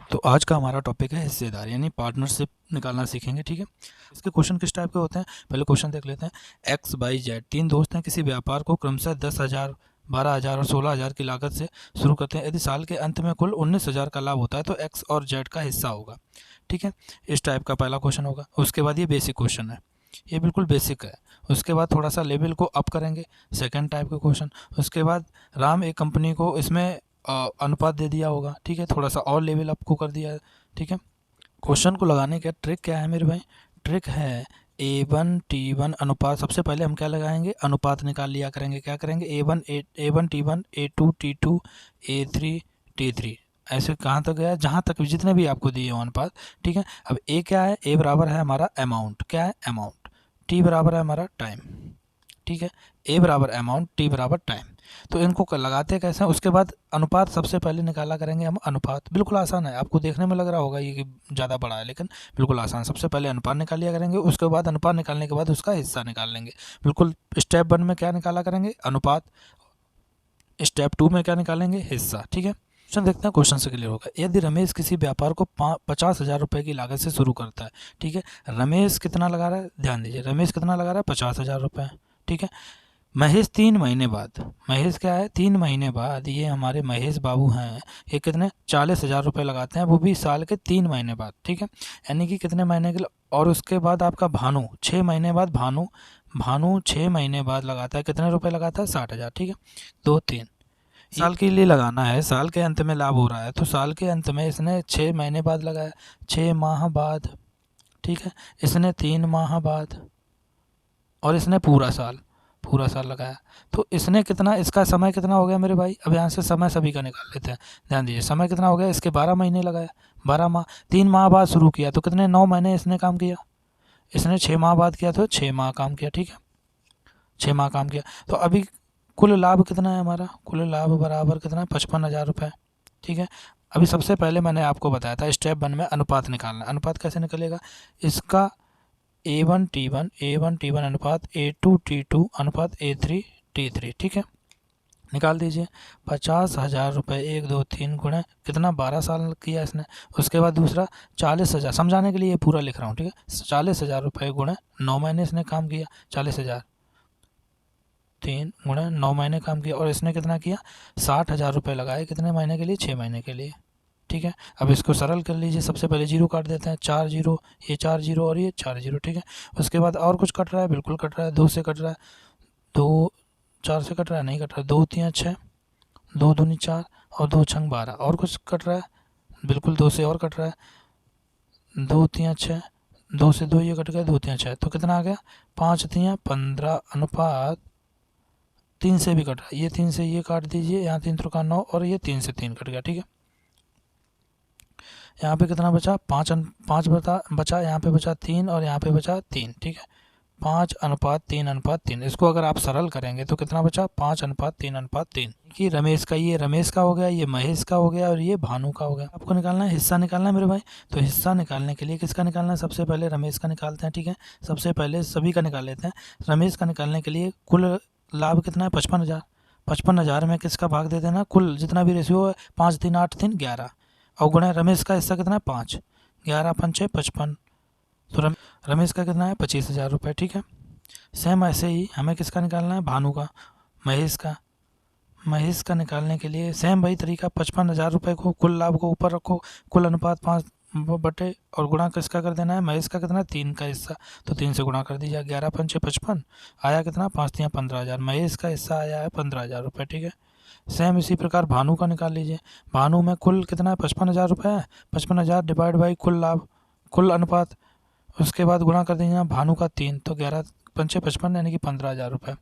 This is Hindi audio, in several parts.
तो आज का हमारा टॉपिक है हिस्सेदार यानी पार्टनरशिप निकालना सीखेंगे। ठीक है, इसके क्वेश्चन किस टाइप के होते हैं पहले क्वेश्चन देख लेते हैं। एक्स वाई जेड तीन दोस्त हैं, किसी व्यापार को क्रमशः 10,000, 12,000 और 16,000 की लागत से शुरू करते हैं। यदि साल के अंत में कुल 19,000 का लाभ होता है तो एक्स और जेड का हिस्सा होगा। ठीक है, इस टाइप का पहला क्वेश्चन होगा। उसके बाद ये बेसिक क्वेश्चन है, ये बिल्कुल बेसिक है। उसके बाद थोड़ा सा लेवल को अप करेंगे, सेकंड टाइप का क्वेश्चन। उसके बाद राम एक कंपनी को इसमें अनुपात दे दिया होगा। ठीक है, थोड़ा सा और लेवल अप को कर दिया है। ठीक है, क्वेश्चन को लगाने का ट्रिक क्या है मेरे भाई? ट्रिक है A1T1 अनुपात। सबसे पहले हम क्या लगाएंगे? अनुपात निकाल लिया करेंगे। क्या करेंगे? A1T1, A2T2, A3T3, ऐसे कहाँ तक गया? जहाँ तक जितने भी आपको दिए हो अनुपात। ठीक है, अब A क्या है? A बराबर है हमारा अमाउंट। क्या है? अमाउंट। T बराबर है हमारा टाइम। ठीक है, A बराबर अमाउंट, T बराबर टाइम। तो इनको लगाते कैसे हैं? उसके बाद अनुपात सबसे पहले निकाला करेंगे हम। अनुपात बिल्कुल आसान है, आपको देखने में लग रहा होगा ये कि ज़्यादा बड़ा है, लेकिन बिल्कुल आसान। सबसे पहले अनुपात निकाल लिया करेंगे, उसके बाद अनुपात निकालने के बाद उसका हिस्सा निकाल लेंगे। बिल्कुल स्टेप 1 में क्या निकाला करेंगे? अनुपात। स्टेप 2 में क्या निकालेंगे? हिस्सा। ठीक है, क्वेश्चन देखते हैं, क्वेश्चन से क्लियर होगा। यदि रमेश किसी व्यापार को 50,000 रुपये की लागत से शुरू करता है। ठीक है, रमेश कितना लगा रहा है? ध्यान दीजिए, रमेश कितना लगा रहा है? 50,000 रुपये। ठीक है, महेश 3 महीने बाद, महेश क्या है? 3 महीने बाद, ये हमारे महेश बाबू हैं, ये कितने? 40,000 रुपये लगाते हैं, वो भी साल के 3 महीने बाद। ठीक है, यानी कि कितने महीने के लिए? और उसके बाद आपका भानु 6 महीने बाद, भानु 6 महीने बाद लगाता है, कितने रुपए लगाता है? 60,000। ठीक है, 2 3 साल के लिए लगाना है, साल के अंत में लाभ हो रहा है, तो साल के अंत में इसने 6 महीने बाद लगाया, 6 माह बाद। ठीक है, इसने 3 माह बाद, और इसने पूरा साल लगाया। तो इसने कितना, इसका समय कितना हो गया मेरे भाई? अब यहाँ से समय सभी का निकाल लेते हैं। ध्यान दीजिए, समय कितना हो गया? इसके 12 महीने लगाया, 12 माह। 3 माह बाद शुरू किया तो कितने? 9 महीने इसने काम किया। इसने 6 माह बाद किया तो 6 माह काम किया। ठीक है, 6 माह काम किया। तो अभी कुल लाभ कितना है हमारा? कुल लाभ बराबर कितना है? 55,000 रुपये। ठीक है, अभी सबसे पहले मैंने आपको बताया था स्टेप 1 में अनुपात निकालना। अनुपात कैसे निकलेगा? इसका A1T1 अनुपात A2T2 अनुपात A3T3। ठीक है, निकाल दीजिए। 50,000 रुपये 1 2 3 गुणे कितना? 12 साल किया इसने। उसके बाद दूसरा 40,000, समझाने के लिए ये पूरा लिख रहा हूँ। ठीक है, 40,000 रुपये गुणे 9 महीने इसने काम किया। 40,000 3 गुणे 9 महीने काम किया, और इसने कितना किया? 60,000 रुपये लगाए, कितने महीने के लिए? 6 महीने के लिए। ठीक है, अब इसको सरल कर लीजिए। सबसे पहले जीरो काट देते हैं, 4 जीरो, ये 4 जीरो और ये 4 जीरो। ठीक है, उसके बाद और कुछ कट रहा है? बिल्कुल कट रहा है, 2 से कट रहा है, 2 4 से कट रहा है? नहीं कट रहा है, 2 3 6, 2 दूनी 4 और 2 छंग 12। और कुछ कट रहा है? बिल्कुल 2 से और कट रहा है, 2 3 6, 2 से 2 ये कट गया, 2 3 6, तो कितना आ गया? 5 3 15 अनुपात 3 से भी कट रहा है, ये 3 से ये काट दीजिए, यहाँ 3 त्रिका 9 और ये 3 से 3 कट गया। ठीक है, यहाँ पे कितना बचा? 5 बचा, यहाँ पे बचा 3 और यहाँ पे बचा 3। ठीक है, 5:3:3। इसको अगर आप सरल करेंगे तो कितना बचा? 5:3:3। कि रमेश का, ये रमेश का हो गया, ये महेश का हो गया और ये भानु का हो गया। आपको निकालना है, हिस्सा निकालना है मेरे भाई। तो हिस्सा निकालने के लिए किसका निकालना है? सबसे पहले रमेश का निकालते हैं। ठीक है, सबसे पहले सभी का निकाल लेते हैं। रमेश का निकालने के लिए कुल लाभ कितना है? 55,000। 55,000 में किसका भाग दे देना? कुल जितना भी रेशियो है, 5 3 8 3 11, और गुणा रमेश का हिस्सा कितना है? 5। 11 5 55, तो रमेश का कितना है? 25,000 रुपये। ठीक है, सेम ऐसे ही हमें किसका निकालना है? भानु का। महेश का निकालने के लिए सेम वही तरीका, 55,000 रुपये को, कुल लाभ को ऊपर रखो, कुल अनुपात 5 बटे, और गुणा किसका कर देना है? महेश का कितना? 3 का हिस्सा, तो 3 से गुणा कर दीजिए। 11 5 55 आया कितना? 5 3 15,000। महेश का हिस्सा आया है 15,000 रुपये। ठीक है, सेम इसी प्रकार भानु का निकाल लीजिए। भानु में कुल कितना है? 55,000 रुपये है। 55,000 डिवाइड बाई कुल लाभ, कुल अनुपात, उसके बाद गुणा कर दीजिए भानु का 3, तो 11 5 55 यानी कि 15,000 रुपये।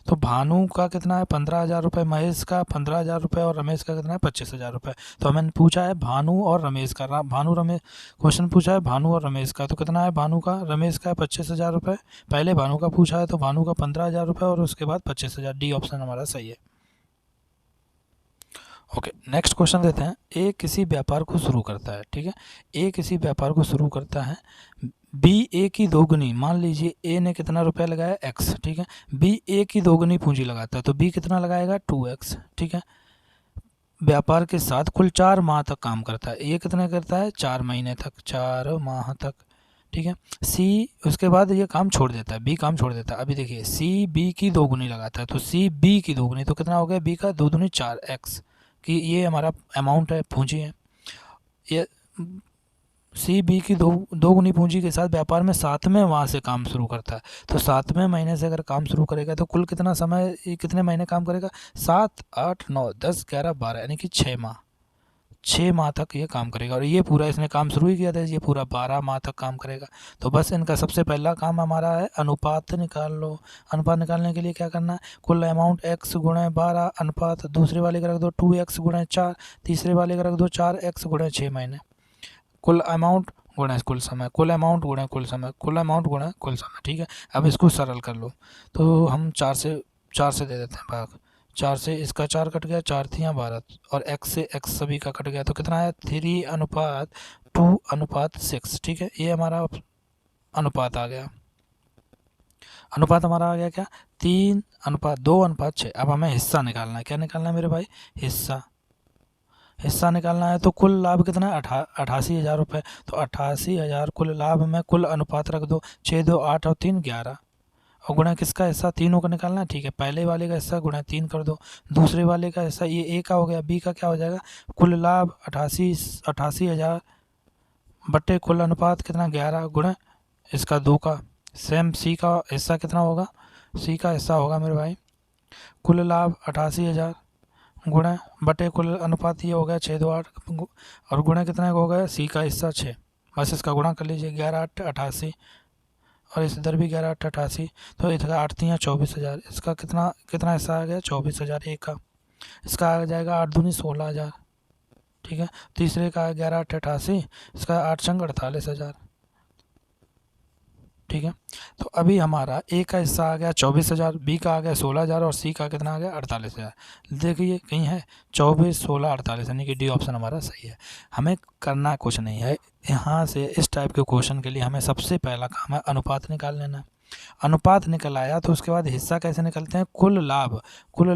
तो भानु का कितना है? 15,000 रुपये, महेश का 15,000 रुपये और रमेश का कितना है? 25,000 रुपये। तो हमें पूछा है भानु और रमेश का, भानु रमेश क्वेश्चन पूछा है भानु और रमेश का, तो कितना है भानु का? रमेश का 25,000 रुपये। पहले भानु का पूछा है तो भानु का 15,000 रुपये और उसके बाद 25,000। डी ऑप्शन हमारा सही है। ओके, नेक्स्ट क्वेश्चन देते हैं। ए किसी व्यापार को शुरू करता है। ठीक है, ए किसी व्यापार को शुरू करता है, बी ए की दोगुनी, मान लीजिए ए ने कितना रुपया लगाया? एक्स। ठीक है, बी ए की दोगुनी पूंजी लगाता है, तो बी कितना लगाएगा? 2x। ठीक है, व्यापार के साथ कुल 4 माह तक काम करता है। ये कितने करता है? 4 महीने तक, 4 माह तक, ठीक है। सी उसके बाद ये काम छोड़ देता है, बी काम छोड़ देता है। अभी देखिए सी बी की दोगुनी लगाता है, तो सी बी की दोगुनी तो कितना हो गया? बी का दो दूनी 4 एक्स की ये हमारा अमाउंट है, पूंजी है। ये सी बी की दोगुनी पूंजी के साथ व्यापार में 7वें माह से काम शुरू करता है। तो 7वें महीने से अगर काम शुरू करेगा तो कुल कितना समय, कितने महीने काम करेगा? 7, 8, 9, 10, 11, 12 यानी कि 6 माह, 6 माह तक ये काम करेगा। और ये पूरा इसने काम शुरू ही किया था, ये पूरा 12 माह तक काम करेगा। तो बस इनका सबसे पहला काम हमारा है अनुपात निकाल लो। अनुपात निकालने के लिए क्या करना है? कुल अमाउंट x गुणे 12 अनुपात दूसरे वाले का रख दो 2x गुणे 4, तीसरे वाले का रख दो 4x गुणे 6 महीने। कुल अमाउंट गुणा कुल समय, कुल अमाउंट गुणा कुल समय, कुल अमाउंट गुणा कुल समय, ठीक है। अब इसको सरल कर लो, तो हम 4 से दे देते हैं भाग। 4 से इसका 4 कट गया, 4 थी 12, और x से x सभी का कट गया, तो कितना है? 3:2:6, ठीक है। ये हमारा अनुपात आ गया। अनुपात हमारा आ गया क्या? 3:2:6। अब हमें हिस्सा निकालना है। क्या निकालना है मेरे भाई? हिस्सा निकालना है। तो कुल लाभ कितना है? 88,000 रुपये। तो 88,000 कुल लाभ में कुल अनुपात रख दो, 6, 2, 8 और 3, 11, और गुणा किसका हिस्सा? तीनों का निकालना है, ठीक है। पहले वाले का हिस्सा गुणा 3 कर दो, दूसरे वाले का हिस्सा ये ए का हो गया, बी का क्या हो जाएगा? कुल लाभ 88,000 बट्टे कुल अनुपात कितना? 11 गुणा इसका 2 का। सेम सी का हिस्सा कितना होगा? सी का हिस्सा होगा मेरे भाई कुल लाभ 88,000 गुणा बटे कुल अनुपात ये हो गया 6, 2, 8, और गुणा कितना हो गया? सी का हिस्सा 6, बस इसका गुणा कर लीजिए। 11, 8, 88, और इस इधर भी 11, 8, 88, तो इसका 8 3 24,000। इसका कितना हिस्सा आ गया? 24,000 एक का। इसका आ जाएगा 8 दूनी 16,000, ठीक है। तीसरे का 11, 8, 88, इसका 8 संग 48,000, ठीक है। तो अभी हमारा ए का हिस्सा आ गया 24,000, बी का आ गया 16,000, और सी का कितना आ गया? 48,000। देखिए कहीं है 24, 16, 48, यानी कि डी ऑप्शन हमारा सही है। हमें करना कुछ नहीं है यहाँ से। इस टाइप के क्वेश्चन के लिए हमें सबसे पहला काम है अनुपात निकाल लेना। अनुपात निकल आया तो उसके बाद हिस्सा कैसे निकलते हैं? कुल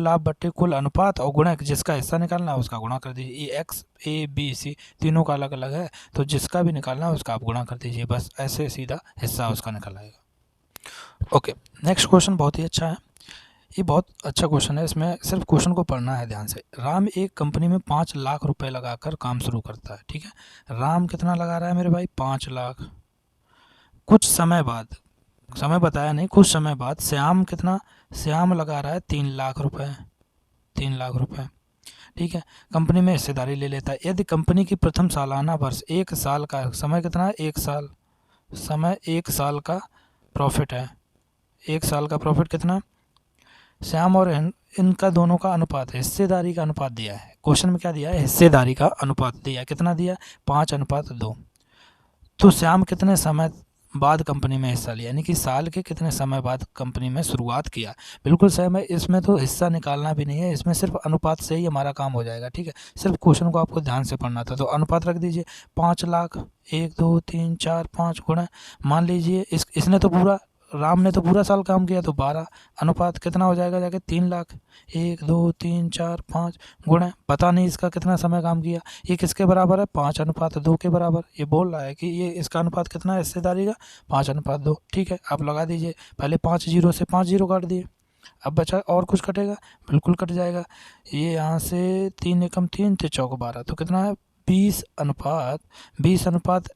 लाभ बट्टे कुल अनुपात, और गुणा जिसका हिस्सा निकालना है उसका गुणा कर दीजिए। ये एक्स, ए, बी, सी तीनों का अलग अलग है, तो जिसका भी निकालना है उसका आप गुणा कर दीजिए, बस ऐसे सीधा हिस्सा उसका निकल आएगा। ओके, नेक्स्ट क्वेश्चन बहुत ही अच्छा है। ये बहुत अच्छा क्वेश्चन है, इसमें सिर्फ क्वेश्चन को पढ़ना है ध्यान से। राम एक कंपनी में 5 लाख रुपए लगाकर काम शुरू करता है, ठीक है। राम कितना लगा रहा है मेरे भाई? 5 लाख। कुछ समय बाद, समय बताया नहीं, कुछ समय बाद श्याम लगा रहा है 3 लाख रुपए, 3 लाख रुपए, ठीक है। कंपनी में हिस्सेदारी ले लेता है। यदि कंपनी की प्रथम सालाना वर्ष 1 साल का, समय कितना है? 1 साल, समय 1 साल का प्रॉफिट है। 1 साल का प्रॉफिट कितना? श्याम और इनका दोनों का अनुपात है, हिस्सेदारी का अनुपात दिया है। क्वेश्चन में क्या दिया है? हिस्सेदारी का अनुपात दिया है। कितना दिया? 5:2। तो श्याम कितने समय बाद कंपनी में हिस्सा लिया, यानी कि साल के कितने समय बाद कंपनी में शुरुआत किया। बिल्कुल सही है। इसमें तो हिस्सा निकालना भी नहीं है, इसमें सिर्फ अनुपात से ही हमारा काम हो जाएगा, ठीक है। सिर्फ क्वेश्चन को आपको ध्यान से पढ़ना था। तो अनुपात रख दीजिए 5 लाख, 1, 2, 3, 4, 5 गुणा, मान लीजिए इसने तो पूरा, राम ने तो पूरा साल काम किया, तो 12, अनुपात कितना हो जाएगा जाके? 3 लाख। 1, 2, 3, 4, 5 गुणा, पता नहीं इसका कितना समय काम किया। ये किसके बराबर है? 5:2 के बराबर। ये बोल रहा है कि ये इसका अनुपात कितना है हिस्सेदारी का? 5:2, ठीक है। आप लगा दीजिए, पहले 5 जीरो से 5 जीरो काट दिए। अब बचा और कुछ कटेगा? बिल्कुल कट जाएगा। ये यहाँ से 3 एकम 3 थे, चौक 12, तो कितना है? 20:20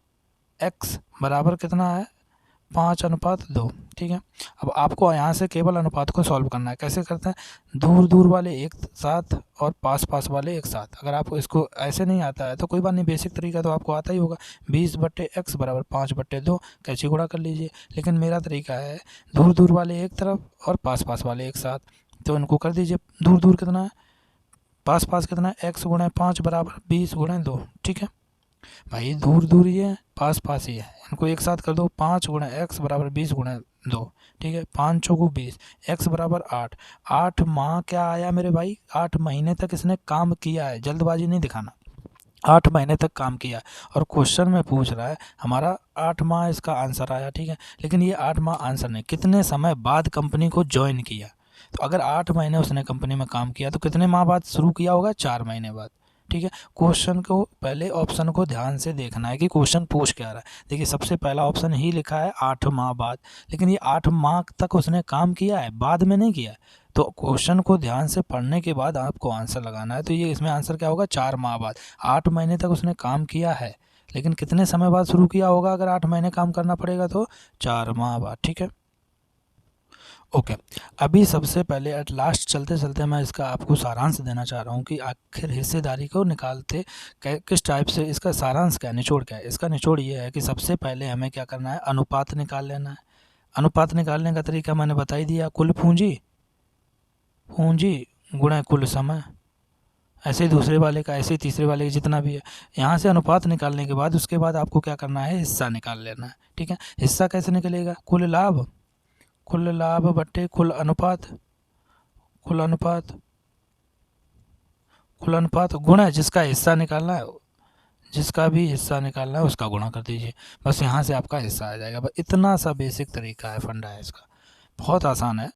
x बराबर कितना है? 5:2, ठीक है। अब आपको यहाँ से केवल अनुपात को सॉल्व करना है। कैसे करते हैं? दूर दूर वाले एक साथ और पास पास वाले एक साथ। अगर आपको इसको ऐसे नहीं आता है तो कोई बात नहीं, बेसिक तरीका तो आपको आता ही होगा। 20/x बराबर 5/2, कैसे गुणा कर लीजिए। लेकिन मेरा तरीका है दूर दूर वाले एक तरफ और पास पास वाले एक साथ, तो इनको कर दीजिए। दूर दूर कितना है? पास पास कितना है? x गुणा 5 बराबर 20/2, ठीक है भाई। दूर दूर ही है, पास पास ही है, इनको एक साथ कर दो। 5 गुणा x बराबर 20/2, ठीक है। 5 चौको 20, x बराबर 8। 8 माह क्या आया मेरे भाई? 8 महीने तक इसने काम किया है, जल्दबाजी नहीं दिखाना। 8 महीने तक काम किया, और क्वेश्चन में पूछ रहा है हमारा 8 माह इसका आंसर आया, ठीक है। लेकिन ये 8 माह आंसर नहीं, कितने समय बाद कंपनी को ज्वाइन किया। तो अगर 8 महीने उसने कंपनी में काम किया तो कितने माह बाद शुरू किया होगा? 4 महीने बाद। ठीक है। क्वेश्चन को पहले ऑप्शन को ध्यान से देखना है कि क्वेश्चन पूछ क्या रहा है। देखिए सबसे पहला ऑप्शन ही लिखा है 8 माह बाद, लेकिन ये 8 माह तक उसने काम किया है, बाद में नहीं किया है। तो क्वेश्चन को ध्यान से पढ़ने के बाद आपको आंसर लगाना है। तो ये इसमें आंसर क्या होगा, 4 माह बाद। 8 महीने तक उसने काम किया है, लेकिन कितने समय बाद शुरू किया होगा अगर 8 महीने काम करना पड़ेगा तो 4 माह बाद, ठीक है। ओके अभी सबसे पहले एट लास्ट चलते चलते मैं इसका आपको सारांश देना चाह रहा हूँ कि आखिर हिस्सेदारी को निकालते किस टाइप से, इसका सारांश क्या है, निचोड़ क्या है। इसका निचोड़ ये है कि सबसे पहले हमें क्या करना है, अनुपात निकाल लेना है। अनुपात निकालने का तरीका मैंने बता ही दिया, कुल पूंजी गुणा कुल समय, ऐसे ही दूसरे वाले का, ऐसे ही तीसरे वाले का, जितना भी है। यहाँ से अनुपात निकालने के बाद उसके बाद आपको क्या करना है, हिस्सा निकाल लेना है, ठीक है। हिस्सा कैसे निकलेगा, कुल लाभ बट्टे कुल अनुपात गुणा जिसका हिस्सा निकालना है, जिसका भी हिस्सा निकालना है उसका गुणा कर दीजिए, बस यहाँ से आपका हिस्सा आ जाएगा। बस इतना सा बेसिक तरीका है, फंडा है इसका, बहुत आसान है।